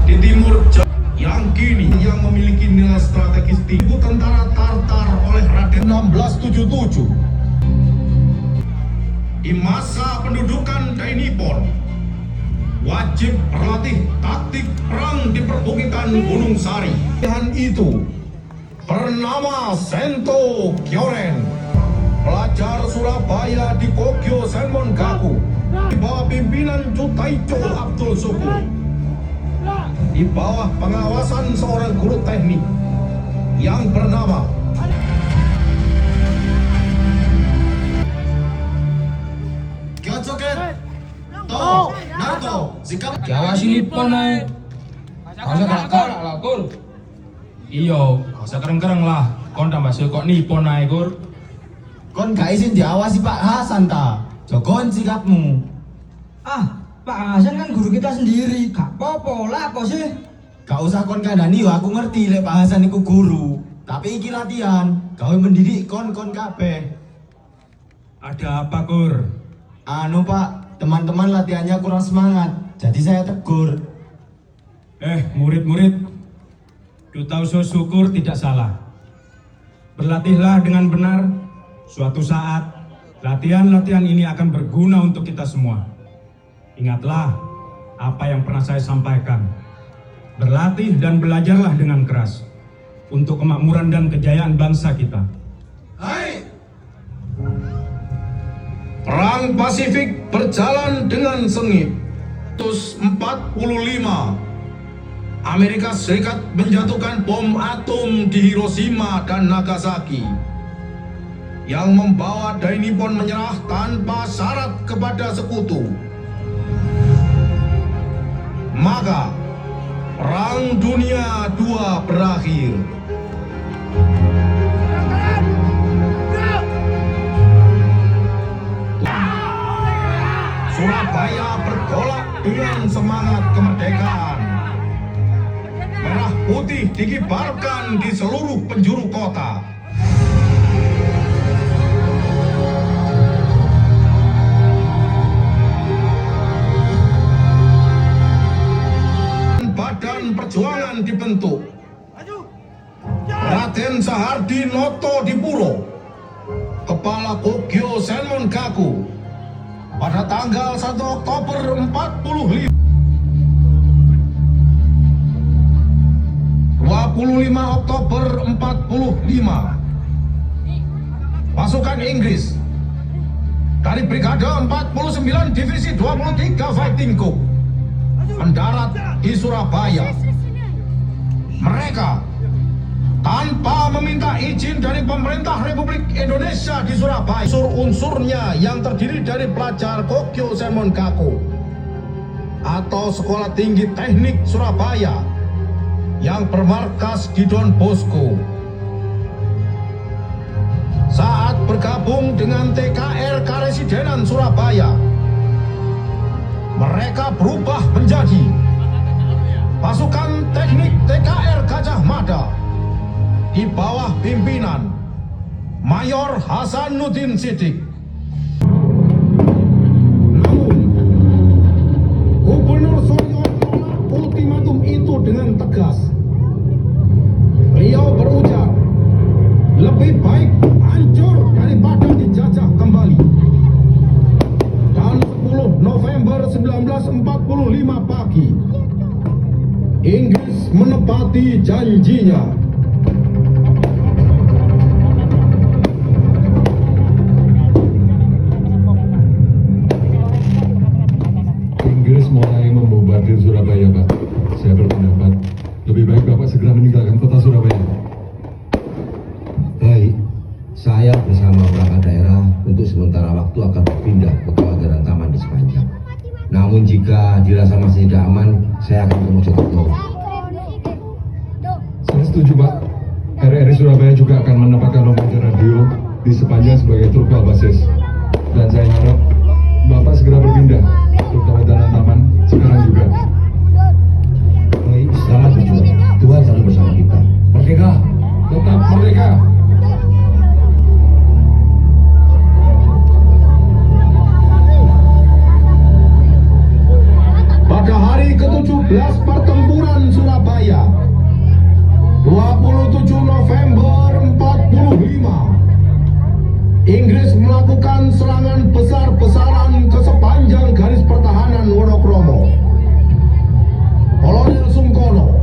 di timur yang kini yang memiliki nilai strategis tinggi tentara Tartar oleh Raden 1677. Di masa pendudukan Dainipon, wajib berlatih taktik perang di perbukitan Gunung Sari. Dan itu bernama Sento Kyoren, pelajar Surabaya di Kogyo Senmongaku, di bawah pimpinan Jutaicho Abdul Sukur, di bawah pengawasan seorang guru teknik yang bernama Kyochoket To Naruto Zika. Diawasi Nippon ae. Kasa kalak-kalak lah, Kur. Iya, kasa kereng-kereng lah. Kon tambah kok Nippon ae, Kur. Kon gak izin diawasi Pak Hasan ta. Jogon sikapmu. Ah, Pak Hasan kan guru kita sendiri. Gak apa-apa lah, apa sih? Gak usah kon kandani yo, aku ngerti lek Pak Hasan iku guru. Tapi iki latihan, gawe mendidik kon kabeh. Ada apa, Kur? Anu Pak, teman-teman latihannya kurang semangat. Jadi saya tegur. Murid-murid, Duta Uso Syukur tidak salah. Berlatihlah dengan benar. Suatu saat, latihan-latihan ini akan berguna untuk kita semua. Ingatlah apa yang pernah saya sampaikan. Berlatih dan belajarlah dengan keras untuk kemakmuran dan kejayaan bangsa kita. Hai. Perang Pasifik berjalan dengan sengit. 1945, Amerika Serikat menjatuhkan bom atom di Hiroshima dan Nagasaki yang membawa Dainippon menyerah tanpa syarat kepada sekutu. Maka Perang Dunia II berakhir. Surabaya bergolak dengan semangat kemerdekaan. Merah putih dikibarkan di seluruh penjuru kota. Badan perjuangan dibentuk. Raden Sahardi Noto Dipuro, Kepala Kogyo Senmongaku, pada tanggal 1 Oktober 45. 25 Oktober 45, pasukan Inggris dari Brigade 49 Divisi 23 Fighting Corps mendarat di Surabaya. Mereka tanpa meminta izin dari pemerintah Republik Indonesia di Surabaya. Unsur-unsurnya yang terdiri dari pelajar Kogyo Senmongaku atau Sekolah Tinggi Teknik Surabaya yang bermarkas di Don Bosco. Saat bergabung dengan TKR Karesidenan Surabaya, mereka berubah menjadi pasukan teknik TKR Gajah Mada di bawah pimpinan Mayor Hasanuddin Siddiq. Namun, Gubernur Suryo menolak ultimatum itu dengan tegas. Beliau berujar, lebih baik hancur daripada dijajah kembali. Dan 10 November 1945 pagi, Inggris menepati janjinya. Inggris mulai membombardir Surabaya, Pak. Saya berpendapat lebih baik Bapak segera meninggalkan kota Surabaya. Baik, saya bersama perangkat daerah untuk sementara waktu akan berpindah ke kawasan taman di Sepanjang. Namun jika dirasa masih tidak aman, saya akan ke Mojokerto. Saya setuju, Pak. RRI Surabaya juga akan menempatkan rombongan radio di Sepanjang sebagai trupel basis. Dan saya harap Bapak segera berpindah ke kawasan taman sekarang juga. Baik, selamat berjuang. Tuhan selalu bersama kita. Merdeka, tetap merdeka. Pada hari ke-17 pertempuran November 45, Inggris melakukan serangan besar-besaran ke sepanjang garis pertahanan Wonokromo. Kolonel Sungkono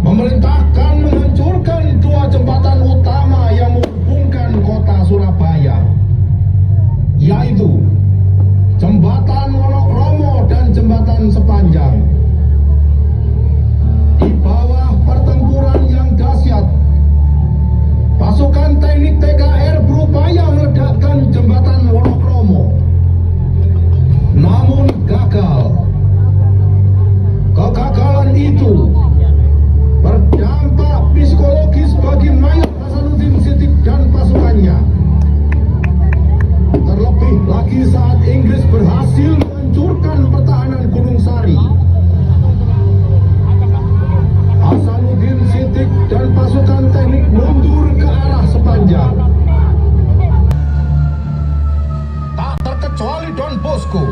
memerintahkan menghancurkan dua jembatan utama yang menghubungkan kota Surabaya, yaitu Jembatan Wonokromo dan Jembatan Sepanjang. Di bawah pertempuran yang dahsyat, pasukan teknik TKR berupaya meledakkan Jembatan Wonokromo, namun gagal. Kegagalan itu berdampak psikologis bagi Mayor Hasanuddin Siddiq dan pasukannya. Terlebih lagi saat Inggris berhasil menghancurkan pertahanan Gunung Sari. Hasanuddin Siddiq dan pasukan teknik mundur ke arah Sepanjang. Tak terkecuali Don Bosco.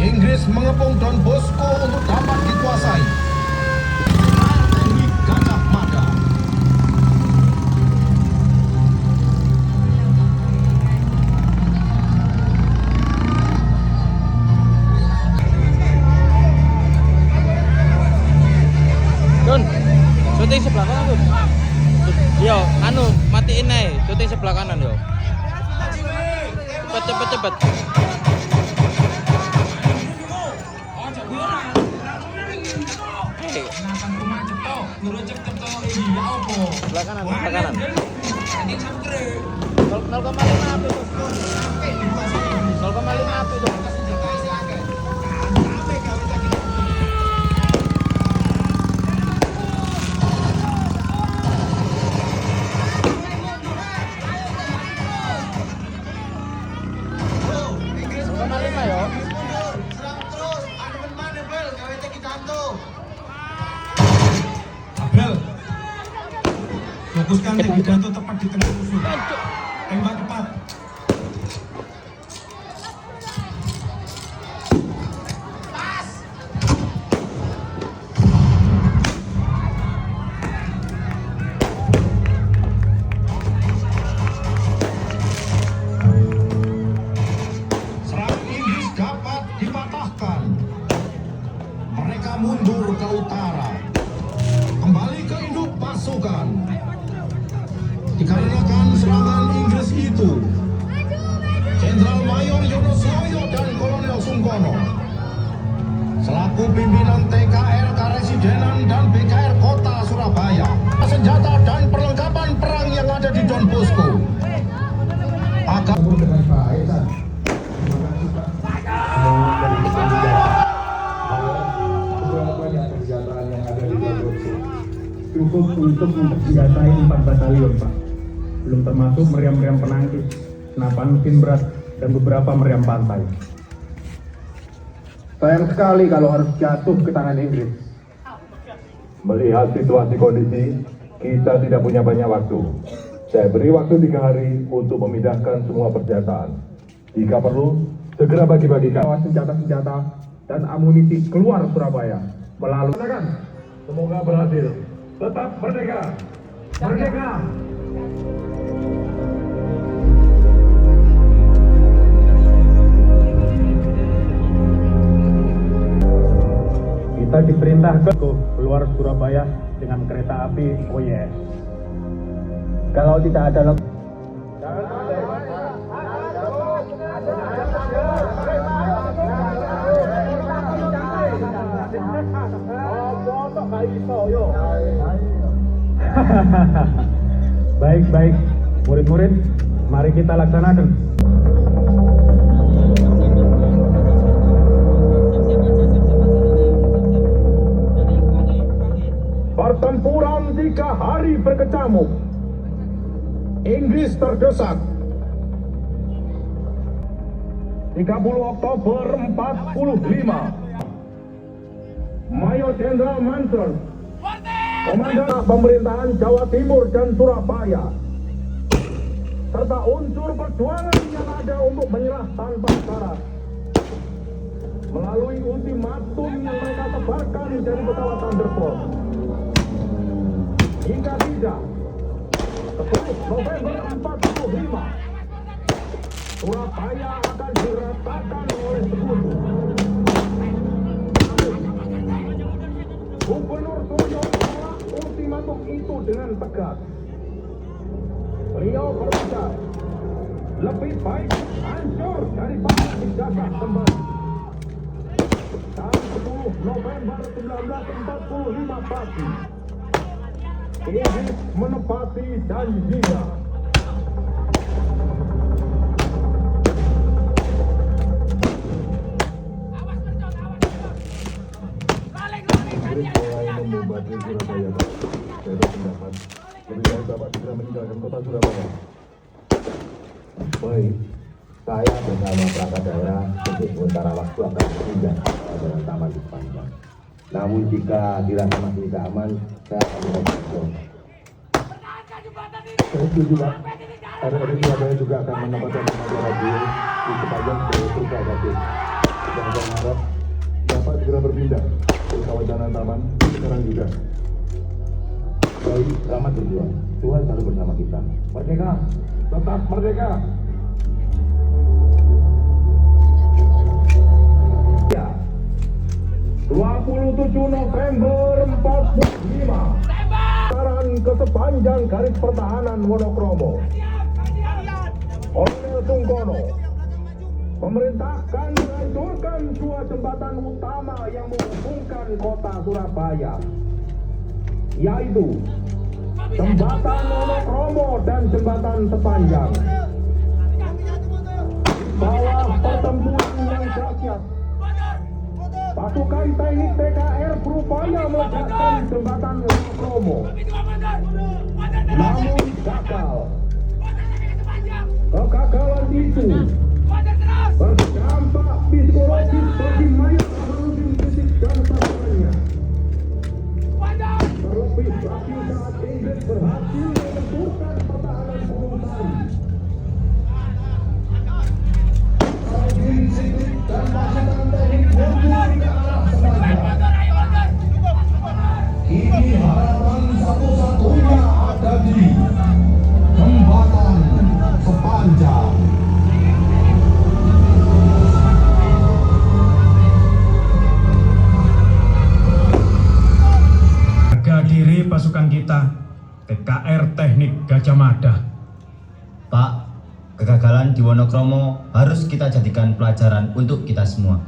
Inggris mengepung Don Bosco untuk dapat dikuasai. Teknik Gajah Mada. Don, syuting sebelah kanan Don. Yo, anu matiin aja, syuting sebelah kanan yo. Cepet. Sebelah kanan. 0,5 api tuh. 0,5 api tuh. Abel, fokuskan teknik jatuh tepat di tengah musuh. Tembak tepat. Serangan Inggris dapat dipatahkan. Mereka mundur ke utara, kembali ke induk pasukan. Dikarenakan serangan Inggris itu, Jenderal Mayor Yonosoyo dan Kolonel Sungkono selaku pimpinan TKR Karesidenan dan BKR Kota Surabaya, senjata dan perlengkapan perang yang ada di Don Bosco akan dengan baik, San. Beberapa yang persenjataan yang ada di Don Bosco cukup untuk mempersenjatai 4 batalion, Pak. Belum termasuk meriam-meriam penangkis, senapan mesin berat, dan beberapa meriam pantai. Sayang sekali kalau harus jatuh ke tangan Inggris. Melihat situasi kondisi, kita tidak punya banyak waktu. Saya beri waktu 3 hari untuk memindahkan semua persenjataan. Jika perlu, segera bagi-bagikan senjata-senjata dan amunisi keluar Surabaya melalui. Semoga berhasil. Tetap merdeka! Merdeka! Kita diperintahkan keluar Surabaya dengan kereta api OYS. Kalau tidak ada Baik, murid-murid, mari kita laksanakan. pertempuran 3 hari berkecamuk. Inggris terdesak. 30 Oktober 45, Mayor Jenderal Mansur, Komandan Pemerintahan Jawa Timur dan Surabaya, serta unsur perjuangan yang ada untuk menyerah tanpa syarat, melalui ultimatum yang mereka sebarkan dari pesawat Thunderbolt, Jika tidak, 10 November 45, Surabaya akan diratakan oleh sekutu. Gubernur Suryo menolak ultimatum itu dengan tegas. Beliau berkata, lebih baik hancur daripada dijajah kembali. Tanggal 10 November 1945 pagi, Inggris menepati janjinya. Membuatkan Surabaya, saya berpendapat lebih baik Bapak segera meninggalkan kota Surabaya. Baik, saya bersama perangkat daerah untuk sementara waktu akan berpindah ke taman di sepanjang. Namun jika dirasa masih tidak aman, saya akan mencoba. Saya setuju Pak. RRI Surabaya juga akan menempatkan tenaga radio di sepanjang jalur Truk basis. Dan saya harap Bapak segera berpindah ke kawasan taman sekarang juga. Baik, selamat berjuang. Tuhan selalu bersama kita. Merdeka, Tetap merdeka. Ya, 27 November 45, saran ke sepanjang garis pertahanan Wonokromo. Kolonel Sungkono memerintahkan menghancurkan dua jembatan utama yang menghubungkan kota Surabaya, yaitu Jembatan Wonokromo dan Jembatan Sepanjang. Bawah pertempuran yang dahsyat, pasukan teknik TKR berupaya meledakkan Jembatan Wonokromo, namun gagal. Kegagalan itu berdampak psikologis bagi Mayor Hasanuddin Siddiq dan pasukannya. Terlebih lagi saat Inggris berhasil melenturkan pertahanan Gunung Sari. Hasanuddin Siddiq dan pasukan teknik mundur ke arah Sepanjang. Kini harapan satu-satunya ada di Jembatan Sepanjang. Harga diri pasukan kita, TKR Teknik Gajah Mada. Pak, kegagalan di Wonokromo harus kita jadikan pelajaran untuk kita semua.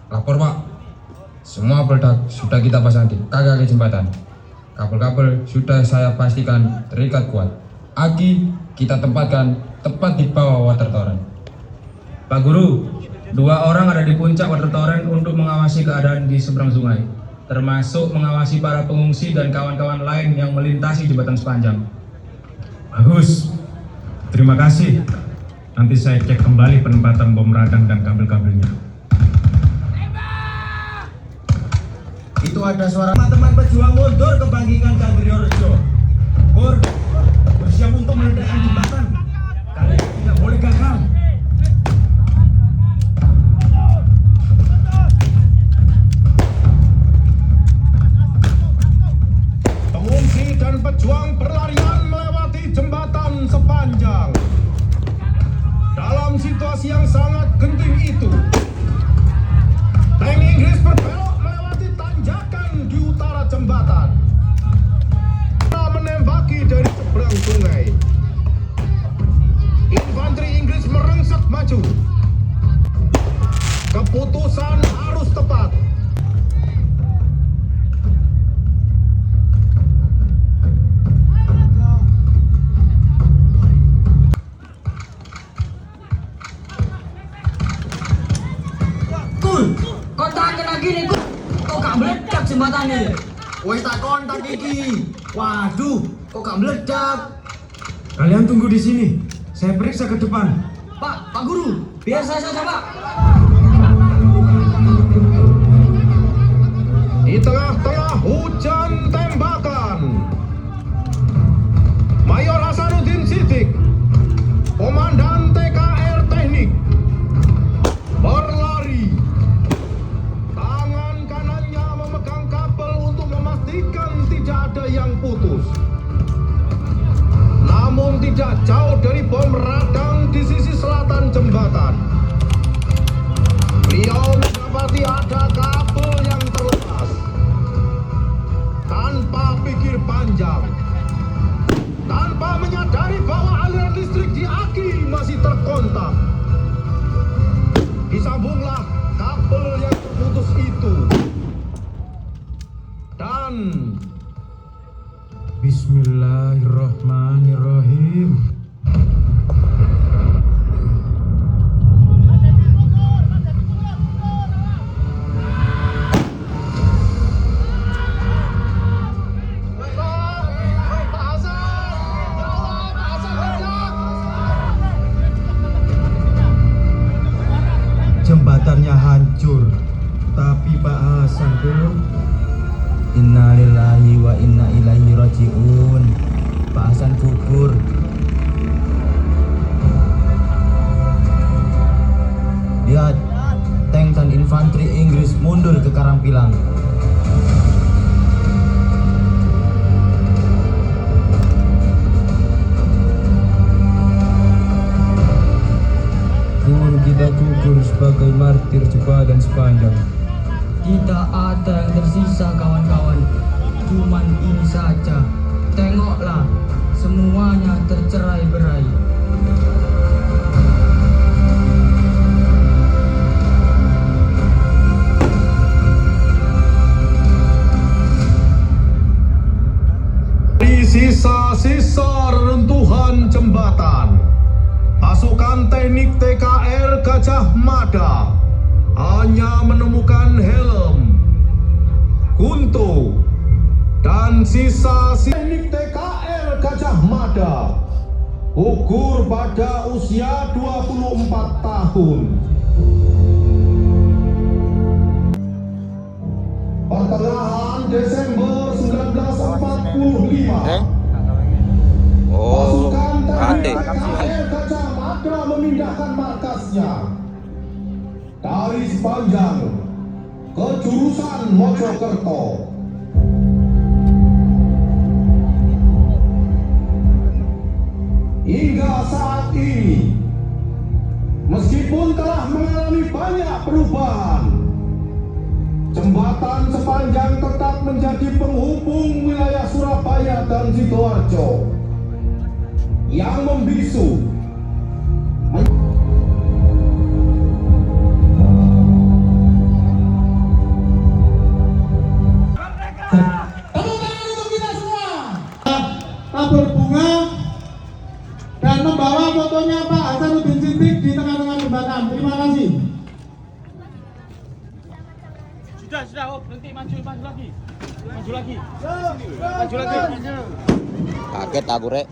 Lapor Pak, semua peledak sudah kita pasang di kaki jembatan. Kabel-kabel sudah saya pastikan terikat kuat. Aki kita tempatkan tepat di bawah water torrent. Pak Guru, 2 orang ada di puncak water torrent untuk mengawasi keadaan di seberang sungai, termasuk mengawasi para pengungsi dan kawan-kawan lain yang melintasi jembatan sepanjang. Bagus, terima kasih. Nanti saya cek kembali penempatan bom radang dan kabel-kabelnya. Itu ada suara teman-teman pejuang mundur ke Bangkingan dan Triorejo. Pur, bersiap untuk meledakkan jembatan. Kalian tidak boleh gagal. Pengungsi dan pejuang berlarian melewati jembatan Sepanjang. Dalam situasi yang sangat genting itu, tank Inggris berbelok melewati tanjakan di utara jembatan, menembaki dari seberang sungai. Infanteri Inggris merengsek maju. Keputusan harus tepat. Kok tak kena gini, kok gak meledak jembatannya? Wes tak kontak iki. Waduh, kok gak meledak? Kalian tunggu di sini, saya periksa ke depan. Pak Guru, biar saya saja Pak. Di tengah-tengah hujan tembakan, Mayor Hasanuddin Siddiq, Komandan TKR Teknik, berlari. Tangan kanannya memegang kabel untuk memastikan tidak ada yang putus. dari bom radang di sisi selatan jembatan. Beliau mendapati ada kabel yang terlepas. Tanpa pikir panjang, tanpa menyadari bahwa aliran listrik di aki masih terkontak, disambunglah kabel yang terputus itu. Dan Bismillahirrahmanirrahim. Jembatannya hancur, tapi Pak Hasan tuh innalillahi wa inna ilaihi rajiun. Pak Hasan gugur. Lihat, tank dan infanteri Inggris mundur ke Karangpilang. Guru kita gugur sebagai martir jembatan sepanjang. Tidak ada yang tersisa kawan-kawan. Cuman ini saja. Tengoklah, semuanya tercerai-berai. di sisa-sisa reruntuhan jembatan, pasukan teknik TKR Gajah Mada hanya menemukan helm, kunto, dan sisa teknik TKR Gajah Mada gugur pada usia 24 tahun. Pertengahan Desember 1945, pasukan teknik TKR Gajah Mada memindahkan markasnya dari Sepanjang ke jurusan Mojokerto. Hingga saat ini, meskipun telah mengalami banyak perubahan, jembatan Sepanjang tetap menjadi penghubung wilayah Surabaya dan Sidoarjo yang membisu tabur bunga dan membawa fotonya Pak Hasanuddin Siddiq di tengah-tengah jembatan. Terima kasih. Sudah, oh, berhenti, maju lagi. Maju lagi. Kaget aku, Rek.